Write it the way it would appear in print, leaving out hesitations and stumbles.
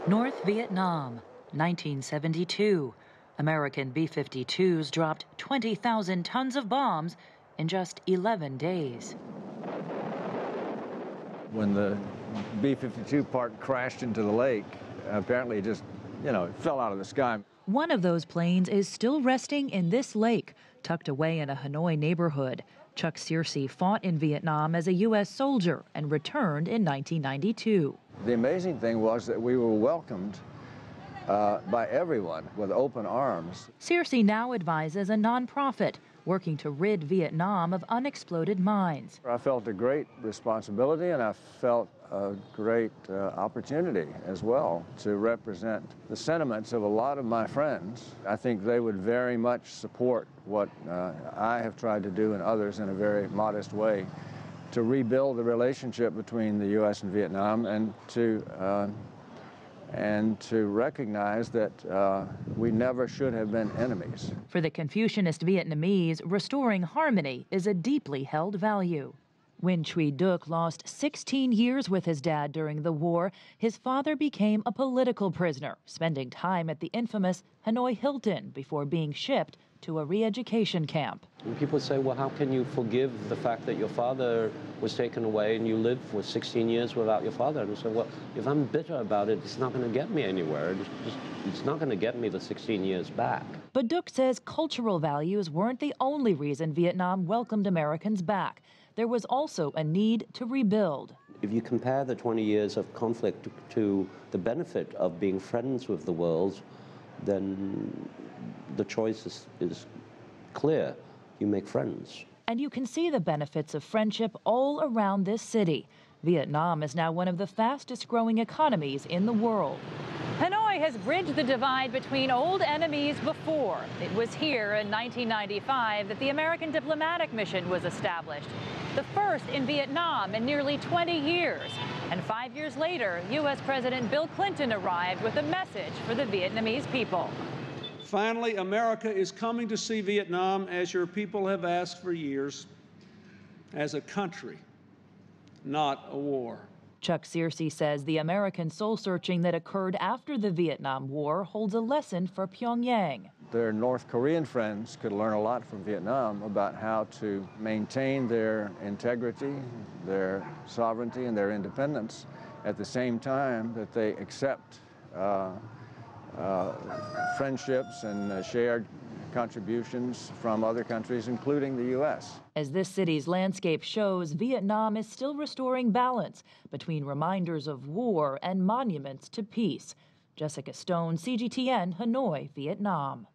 North Vietnam, 1972. American B-52s dropped 20,000 tons of bombs in just 11 days. When the B-52 part crashed into the lake, apparently it just, it fell out of the sky. One of those planes is still resting in this lake, tucked away in a Hanoi neighborhood. Chuck Searcy fought in Vietnam as a U.S. soldier and returned in 1992. The amazing thing was that we were welcomed by everyone with open arms. Searcy now advises a nonprofit working to rid Vietnam of unexploded mines. I felt a great responsibility, and I felt a great opportunity as well to represent the sentiments of a lot of my friends. I think they would very much support what I have tried to do and others in a very modest way to rebuild the relationship between the U.S. and Vietnam, and to recognize that we never should have been enemies. For the Confucianist Vietnamese, restoring harmony is a deeply held value. When Truy Duc lost 16 years with his dad during the war, his father became a political prisoner, spending time at the infamous Hanoi Hilton before being shipped to a re-education camp. And people say, well, how can you forgive the fact that your father was taken away and you lived for 16 years without your father? And I say, well, if I'm bitter about it, it's not going to get me anywhere. It's not going to get me the 16 years back. But Duc says cultural values weren't the only reason Vietnam welcomed Americans back. There was also a need to rebuild. If you compare the 20 years of conflict to the benefit of being friends with the world, then the choice is clear. You make friends. And you can see the benefits of friendship all around this city. Vietnam is now one of the fastest growing economies in the world. Hanoi has bridged the divide between old enemies before. It was here in 1995 that the American diplomatic mission was established, the first in Vietnam in nearly 20 years. And 5 years later, U.S. President Bill Clinton arrived with a message for the Vietnamese people. Finally, America is coming to see Vietnam, as your people have asked for years, as a country, not a war. Chuck Searcy says the American soul-searching that occurred after the Vietnam War holds a lesson for Pyongyang. Their North Korean friends could learn a lot from Vietnam about how to maintain their integrity, their sovereignty, and their independence at the same time that they accept friendships and shared contributions from other countries, including the U.S. As this city's landscape shows, Vietnam is still restoring balance between reminders of war and monuments to peace. Jessica Stone, CGTN, Hanoi, Vietnam.